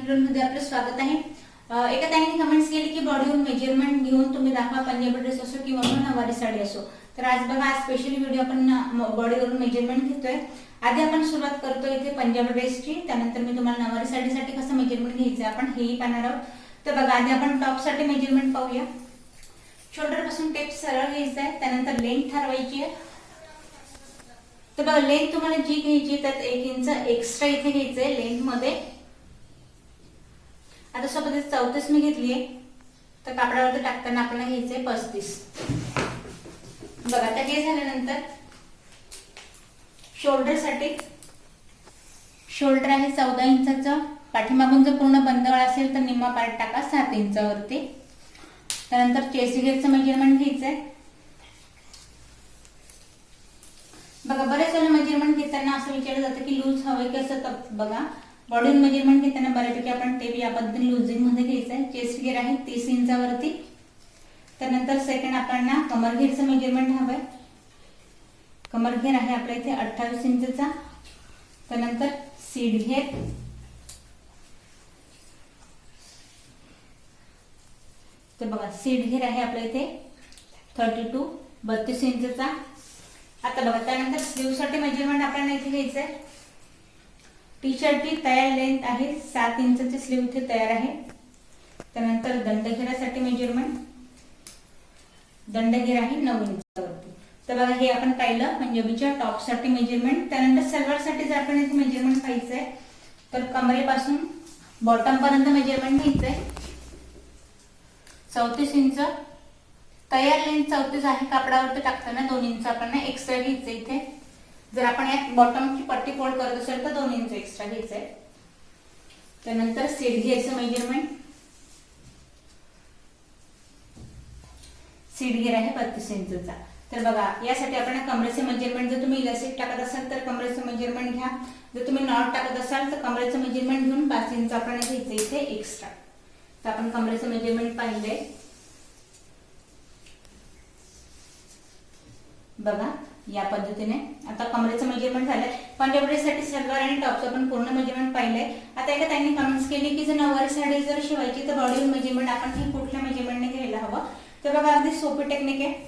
मध्ये आपलं स्वागत आहे। एका ताईने कमेंट्स केली की बॉडीवरून मेजरमेंट घेऊन तुम्ही दाखवा, पंजाबी ड्रेस असो किंवा नऊवारी साडी असो। तर आज बघा, आज स्पेशली व्हिडिओ आपण बॉडीवरून मेजरमेंट घेतोय। आधी आपण सुरुवात करतोय इथे पंजाबी ड्रेसची, त्यानंतर मी तुम्हाला नऊवारी साडीसाठी कसं मेजरमेंट घ्यायचं आपण हेही पाहणार आहोत। तर बघा, आधी आपण टॉप साठी मेजरमेंट पाहूया। शोल्डर पासून टेप सरळ घ्यायचा आहे, त्यानंतर लेंथ ठरवायची आहे। तर बघा, लेंथ तुम्हाला जी घ्यायची त्यात 1 इंच एक्स्ट्रा इथे घ्यायचं आहे लेंथ मध्ये। आता सोबत 34 मी घेतली आहे, तर कापडावरती टाकताना आपल्याला घ्यायचंय 35। बघा, आता हे झाल्यानंतर शोल्डर साठी शोल्डर आहे 14 इंचाचं। पाठीमागून जर पूर्ण बंदवळ असेल तर निम्मा पार्ट टाका 7 इंचावरती। त्यानंतर चेस्ट घेरचं मेजरमेंट घ्यायचंय। बघा, बरेच वेळा मेजरमेंट घेताना असं विचारलं जातं की लूज हवंय की असं। तर बघा, बॉडी मेजरमेंट घेताना बऱ्यापैकी आपण टेप या पद्धतीने लूजिंग मध्ये घ्यायचं आहे। चेस्ट घेर आहे 30 इंचावरती। त्यानंतर सेकंड आपल्याला कमर घेरचं मेजरमेंट हवंय। कमर घेर आहे आपल्या इथे 28 इंचचा। त्यानंतर सीट घेर, तर बघा सीट घेर आहे आपल्या इथे 32 इंचचा। आता बघा, त्यानंतर स्लीव साठी मेजरमेंट आपल्याला इथे घ्यायचंय। टी शर्टची तयार लेंथ आहे 7 इंचची स्लीव इथे तयार आहे। त्यानंतर दंडघेरासाठी मेजरमेंट, दंडघेर आहे 9 इंचावरती। तर बघा, हे आपण पाहिलं पंजाबीच्या टॉप साठी मेजरमेंट। त्यानंतर सलवार साठी जर आपण इथे मेजरमेंट पाहायचंय तर कमरेपासून बॉटम पर्यंत मेजरमेंट घ्यायचंय 34 इंच। तयार लेंथ 34 आहे, कापडावरती टाकताना 2 इंच आपण एक्स्ट्रा घ्यायचं इथे। जर आपण यात बॉटमची पट्टी फोल्ड करत असेल तर 2 इंच एक्स्ट्रा घ्यायचंय। त्यानंतर सीट घेरचं मेजरमेंट, सीट घेर आहे 32 इंचचा। तर बघा, यासाठी आपण कमरेचे मेजरमेंट, जर तुम्ही इलास्टिक टाकत असाल तर कमरेचं मेजरमेंट घ्या। जर तुम्ही नॉट टाकत असाल तर कमरेचं मेजरमेंट घेऊन 5 इंच आपण घ्यायचं इथे एक्स्ट्रा। तर आपण कमरेचं मेजरमेंट पाहिलंय। बघा, या पद्धतीने आता कमरेचं मेजरमेंट झालंय। पंजाबी ड्रेससाठी सलवार आणि टॉपचं पण पूर्ण मेजरमेंट पाहिलंय। आता एका त्यांनी कमेंट्स केली की जर नऊवारी साडी जर शिवायची तर बॉडी मेजरमेंट आपण हे कुठल्या मेजरमेंटने घ्यायला हवं। तर बघा, अगदी सोपी टेक्निक आहे।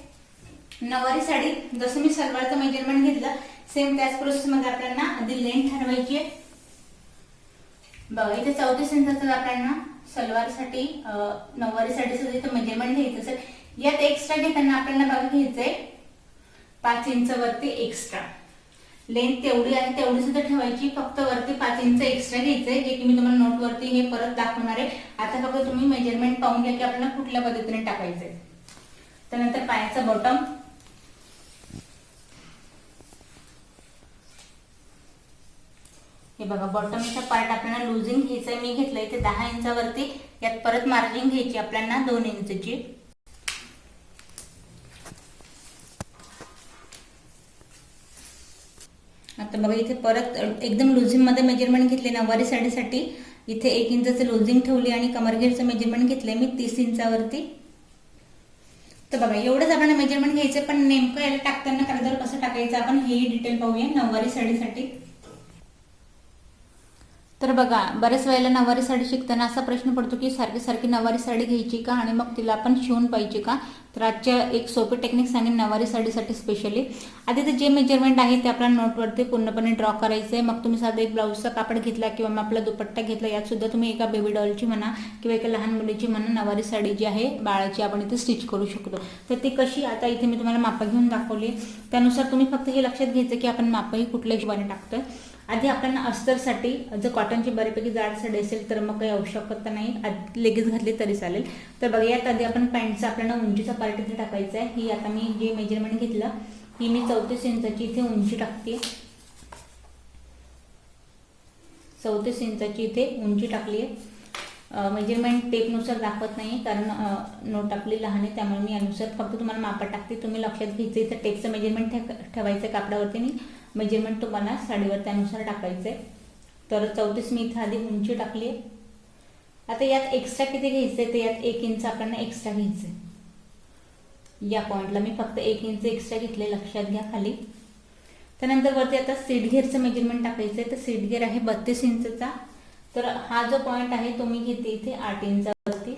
नऊवारी साडी जसं मी सलवारचं मेजरमेंट घेतलं सेम त्याच प्रोसेस मध्ये आपल्याला आधी लेंथ ठरवायची आहे। बघा, इथे 34 इंचाचं आपल्याला सलवारसाठी नऊवारी साडीचं इथे मेजरमेंट घ्यायचं असेल। यात एक्स्ट्रा घेताना आपल्याला बघा घ्यायचंय 5 इंच वरती एक्स्ट्रा। लेंथ तेवढी आहे तेवढी सुद्धा ठेवायची, फक्त वरती 5 इंच एक्स्ट्रा घ्यायचंय, जे की मी तुम्हाला नोट वरती हे परत दाखवणार आहे। आता फक्त तुम्ही मेजरमेंट पाहून घ्या की आपल्याला कुठल्या पद्धतीने टाकायचंय। त्यानंतर पायाचं बॉटम, हे बघा बॉटमचा पार्ट आपल्याला लूजिंग घ्यायचंय। मी घेतलंय इथे 10 इंचावरती। यात परत मार्जिन घ्यायची आपल्याला 2 इंचची। आता बघा, इथे परत एकदम लूजिंग मध्ये मेजरमेंट घेतले नऊवारी साडीसाठी। इथे 1 इंचचं लूजिंग ठेवली आणि कमरघेरचं मेजरमेंट घेतलंय मी 30 इंचावरती। तर बघा, एवढंच आपल्याला मेजरमेंट घ्यायचं, पण नेमकं याला टाकताना कागदावर कसं टाकायचं आपण हेही डिटेल पाहूया नऊवारी साडीसाठी। तर बघा, बऱ्याच वेळेला नऊवारी साडी शिकताना असा प्रश्न पडतो की सारखी सारखी नऊवारी साडी घ्यायची का आणि मग तिला आपण शिवून पाहिजे का। तर आजच्या एक सोपी टेक्निक सांगेन नऊवारी साडीसाठी स्पेशली। आधी ते जे मेजरमेंट आहे ते आपल्याला नोटवरती पूर्णपणे ड्रॉ करायचं आहे। मग तुम्ही साधा एक ब्लाऊजचा कापड घेतला किंवा मग आपला दुपट्टा घेतला, यात सुद्धा तुम्ही एका बेबी डॉलची म्हणा किंवा एका लहान मुलीची म्हणा नऊवारी साडी जी आहे बाळाची आपण इथे स्टिच करू शकतो। तर ती कशी, आता इथे मी तुम्हाला मापं घेऊन दाखवली। त्यानुसार तुम्ही फक्त हे लक्षात घ्यायचं की आपण मापही कुठल्या हिशोबाने टाकतोय। आधी आपल्याला अस्तरसाठी जर कॉटनची बऱ्यापैकी जाड साडी असेल तर मग काही आवश्यकता नाही, लेगीज घातली तरी चालेल। तर बघा, यात आधी आपण पॅन्टचा आपल्याला उंचीचा पार्ट इथे टाकायचा आहे। ही आता मी जे मेजरमेंट घेतलं ही मी 34 इंचाची इथे उंची टाकते। 34 इंचाची इथे उंची टाकली आहे। मेजरमेंट टेपनुसार दाखवत नाही कारण नोट आपली लहान आहे, त्यामुळे मी यानुसार फक्त तुम्हाला मापा टाकते। तुम्ही लक्षात घ्यायचं इथं टेपचं मेजरमेंट ठेवायचं कापडावरती आणि मेजरमेंट तुम्हाला साडीवर त्यानुसार टाकायचंय। तर 34 मी इथे आधी उंची टाकली आहे। आता यात एक्स्ट्रा किती घ्यायचंय, तर यात 1 इंच आपल्याला एक्स्ट्रा घ्यायचंय। या पॉइंटला मी फक्त 1 इंच एक्स्ट्रा घेतले, लक्षात घ्या खाली। त्यानंतर वरती आता सीट घेरचं मेजरमेंट टाकायचंय। तर सीट घेर आहे 32 इंचचा। तर हा जो पॉइंट आहे तो मी घेते इथे 8 इंचावरती.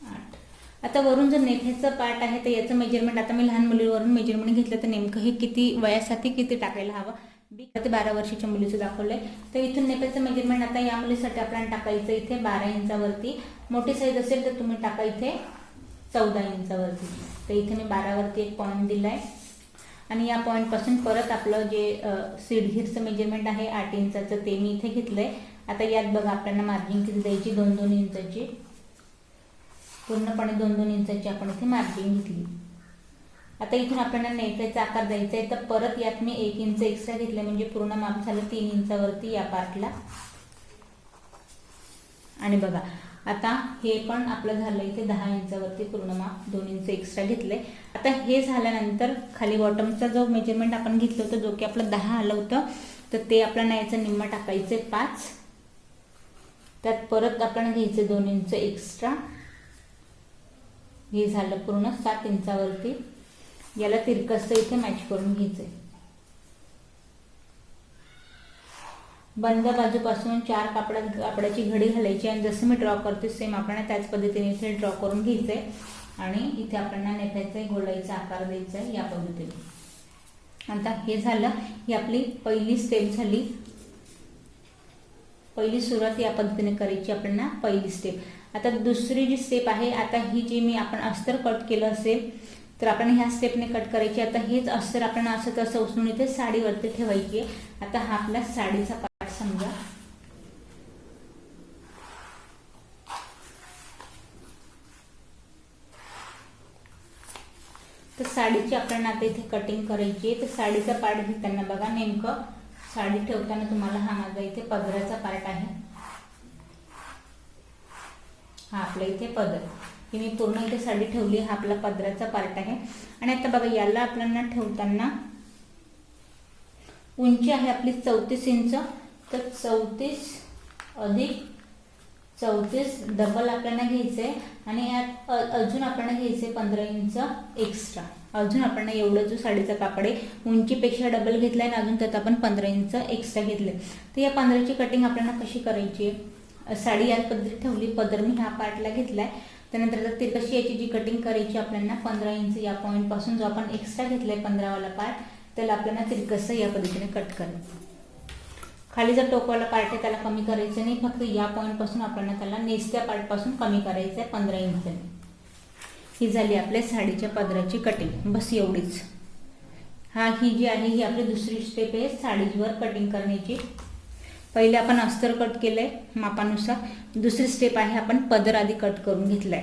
8. आता वरून जर नेफ्याचा पार्ट आहे तर याचं मेजरमेंट, आता मी लहान मुलीवरून मेजरमेंट घेतलं तर नेमकं हे किती वयासाठी किती टाकायला हवं. 10 ते 12 वर्षाच्या मुलीचं दाखवलंय. तर इथून नेफ्याचं मेजरमेंट आता या मुलीसाठी आपल्याला टाकायचं इथे 12 इंचावरती. मोठी साईज असेल तर तुम्ही टाका इथे 14 इंचावरती. तर इथे मी 12 वरती एक पॉईंट दिलाय आणि या पॉईंट पासून परत आपलं जे सीडघीरचं मेजरमेंट आहे 8 इंचाचं ते मी इथे घेतलंय. आता यात बघा आपल्याला मार्जिन किती द्यायची, 2-2 इंचाची, पूर्णपणे 2-2 इंचाची आपण इथे मार्जिन घेतली. आता इथून आपल्याला नेफ्याचा आकार द्यायचा आहे तर परत यात मी 1 इंच एक्स्ट्रा घेतले, म्हणजे पूर्ण माप झालं 3 इंचावरती या पार्टला. आणि बघा आता हे पण आपलं झालं इथे 10 इंचावरती पूर्ण माप, 2 इंच एक्स्ट्रा घेतले. आता हे झाल्यानंतर खाली बॉटमचा जो मेजरमेंट आपण घेतलं होतं जो की आपलं 10 आलं होतं, तर ते आपल्याला याचं निम्मा टाकायचे 5. त्यात परत आपण घ्यायचे 2 इंच एक्स्ट्रा. हे झालं पूर्ण 7 इंचावरती. याला तिरकस इथे मॅच करून घ्यायचंय. बंद बाजूपासून 4 कापडाची घडी घालायची आणि जसं मी ड्रॉ करते सेम आपल्याला त्याच पद्धतीने इथे ड्रॉ करून घ्यायचंय आणि इथे आपल्याला नेफ्याचा गोलाईचा आकार द्यायचा आहे या पद्धतीने. आता हे झालं, ही आपली पहिली स्टेप झाली. पहिली सुरुवात या पद्धतीने करायची आपल्याला, पहिली स्टेप. आता दुसरी जी स्टेप आहे, आता ही जी मी आपण अस्तर कट केलं असेल तर आपण ह्या स्टेपने कट करायची. आता हेच अस्तर आपण असं तसं उचलून इथे साडीवरती ठेवायची. आता हा आपला साडीचा पार्ट समजा. तर साडीची आपल्याला आता इथे कटिंग करायची आहे. तर साडीचा पार्ट घेताना बघा नेमकं साडी ठेवताना तुम्हाला हा माझा इथे पदराचा पार्ट आहे, हा आपल्या इथे पदर, ही मी पूर्ण इथे साडी ठेवली, हा आपला पदराचा पार्ट आहे. आणि आता बघा याला आपल्याला ठेवताना उंची आहे आपली 34 इंच. तर 34 अधिक 34 डबल आपल्याला घ्यायचंय आणि यात अजून आपल्याला घ्यायचंय 15 इंच एक्स्ट्रा. अजून आपण एवढं जो साडीचा कापड आहे उंचीपेक्षा डबल घेतलाय आणि अजून त्यात आपण 15 इंच एक्स्ट्रा घेतले. तर या 15ची कटिंग आपल्याला कशी करायची आहे, साडी या पद्धतीने ठेवली, पदर मी ह्या पार्टला घेतलाय. त्यानंतर ती कशी याची जी कटिंग करायची आपल्याला 15 इंच या पॉईंट पासून जो आपण एक्स्ट्रा घेतलाय 15 वाला पार्ट, त्याला आपल्याला तिरकसं या पद्धतीने कट करायचं. खाली जर टोकवाला पार्ट आहे त्याला कमी करायचं नाही, फक्त या पॉईंट पासून आपल्याला त्याला नेसत्या पार्ट पासून कमी करायचं आहे 15 इंच. ही झाली आपल्या साडीच्या पदराची कटिंग, बस एवढीच. ही जी आहे ही आपली दुसरी स्टेप आहे साडीवर कटिंग करण्याची. पहिले आपण अस्तर कट केलंय मापानुसार, दुसरी स्टेप आहे आपण पदर आधी कट करून घेतलाय.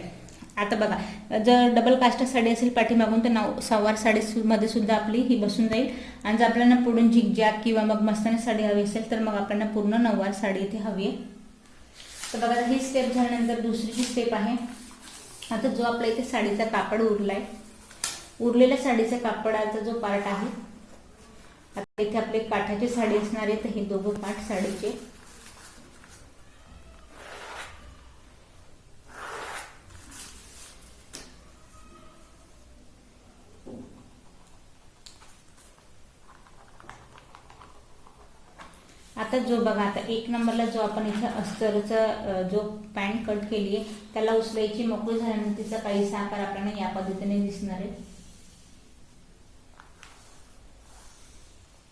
आता बघा जर डबल कास्ट साडी असेल पाठीमागून तर सवार साडीमध्ये सुद्धा आपली ही बसून जाईल. आणि जर आपल्याला पुढून झिगझॅग किंवा मग मस्तानी साडी हवी असेल तर मग आपल्याला पूर्ण नऊवार साडी इथे हवी आहे. तर बघा ही स्टेप झाल्यानंतर दुसरी जी स्टेप आहे, आता जो आपला इथे साडीचा कापड उरलाय, उरलेल्या साडीच्या कापडाचा जो पार्ट आहे, आता इथे आपले काठाची साडी असणार आहे तर हे दोघं काठ साडीचे आता जो बघा आता 1 नंबरला जो आपण इथे अस्तरचा जो पॅन्ट कट केली आहे त्याला उचलायची, मोकळी झाल्यानंतर तिचा काहीसा आकार आपल्याला या पद्धतीने दिसणार आहे.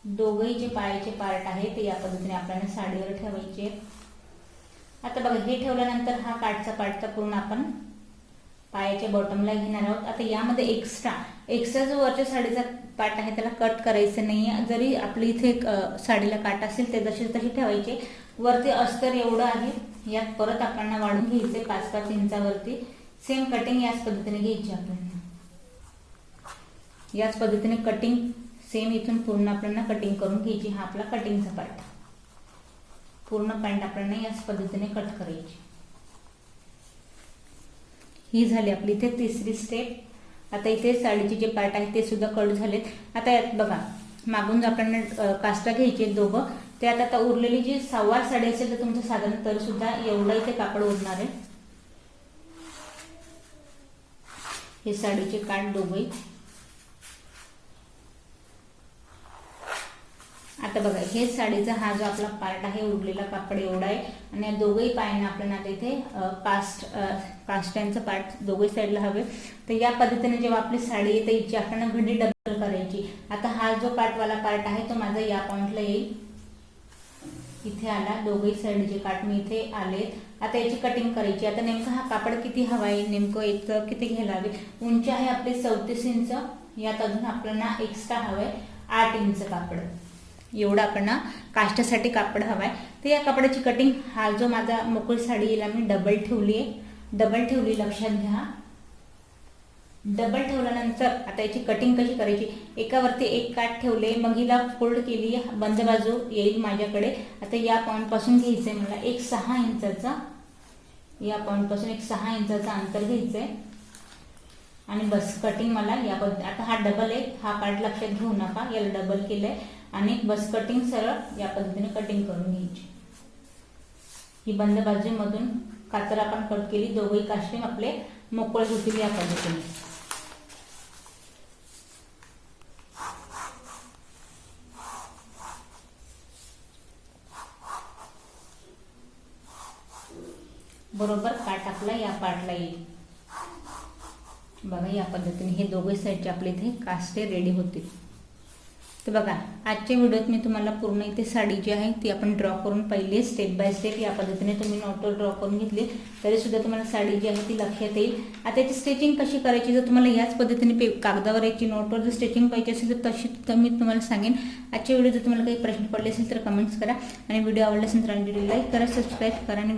दोघही जे पायाचे पार्ट आहे ते या पद्धतीने आपल्याला साडीवर ठेवायचे. आता बघा हे ठेवल्यानंतर हा काठचा पार्टचा पूर्ण आपण पायाच्या बॉटमला घेणार आहोत. आता यामध्ये एक्स्ट्रा जो वरच्या साडीचा पार्ट आहे त्याला कट करायचं नाहीये. जरी आपली इथे साडीला काट असेल ते जसे तसे ठेवायचे. वरती अस्तर एवढं आहे, यात परत आपल्याला वाढून घ्यायचे 5-5 इंचावरती. सेम कटिंग याच पद्धतीने घ्यायची आपल्याला, याच पद्धतीने कटिंग सेम इथून पूर्ण आपल्याला कटिंग करून घ्यायची. हा आपला कटिंगचा पार्ट, पूर्ण पॅन्ट आपल्याला याच पद्धतीने कट करायची. ही झाली आपली इथे तिसरी स्टेप. आता इथे साडीचे जे पार्ट आहे ते सुद्धा कट झालेत. आता यात बघा मागून आपल्याला काष्टा घ्यायचे दोघं, ते आता उरलेली जी सहावार साडी असेल तर तुमचं साधारण तर सुद्धा एवढा इथे कापड उरणार आहे. हे साडीचे काठ दोघे. आता आता बघा हे साडीचा हा जो आपला पार्ट आहे उरलेला कापड एवढा आहे आणि या दोघही पायांना आपल्याला आता इथे काष्ट्यांचं पार्ट दोघही साईडला हवे. तर या पद्धतीने जेव्हा आपली साडी येते हिची आपल्याला घडी डबल करायची. आता हा जो पार्टवाला पार्ट आहे तो माझा या पॉइंटला येईल, इथे आला. दोघही साईडचे काट मी इथे आले. आता याची कटिंग करायची. आता नेमकं हा कापड किती हवा आहे, नेमकं एक किती घ्यायला हवे. उंची आहे आपली 34 इंच. यात अजून आपल्याला एक्स्ट्रा हवंय 8 इंच कापड. एवढं आपल्याला काष्टासाठी कापड हवाय. तर या कापडाची कटिंग, हा जो माझा मोकळी साडी याला मी डबल ठेवली आहे. डबल ठेवली लक्षात घ्या. डबल ठेवल्यानंतर आता याची कटिंग कशी करायची. एकावरती एक काठ ठेवले, मग हिला फोल्ड केली, बंद बाजू येईल माझ्याकडे. आता या पॉइंट पासून घ्यायचंय मला एक 6 इंचाचा, या पॉइंट पासून एक 6 इंचाचा अंतर घ्यायचंय आणि बस कटिंग मला या आता हा डबल आहे, हा पार्ट लक्षात घेऊ नका, याला डबल केलंय आणि बस कटिंग सरळ या पद्धतीने कटिंग करून घ्यायची. ही बंद बाजूमधून कातर आपण कट केली. दोघही काष्टे आपले मोकळे होतील या पद्धतीने. बरोबर काट आपला या पार्टला येईल. बघा या पद्धतीने हे दोघे साईडचे आपले इथे कास्टे रेडी होतील. तर बघा आजच्या व्हिडिओत मी तुम्हाला पूर्ण इथे साडी जी आहे ती आपण ड्रॉ करून पाहिली. स्टेप बाय स्टेप या पद्धतीने तुम्ही नोटवर ड्रॉ करून घेतली तरी सुद्धा तुम्हाला साडी जी आहे ती लक्षात येईल. आता याची स्टिचिंग कशी करायची, जर तुम्हाला याच पद्धतीने कागदावर याची नोटवर जर स्टिचिंग पाहिजे असेल तर तशी मी तुम्हाला सांगेन. आजच्या व्हिडिओ जर तुम्हाला काही प्रश्न पडले असेल तर कमेंट्स करा आणि व्हिडिओ आवडला असेल तर लाईक करा, सबस्क्राईब करा आणि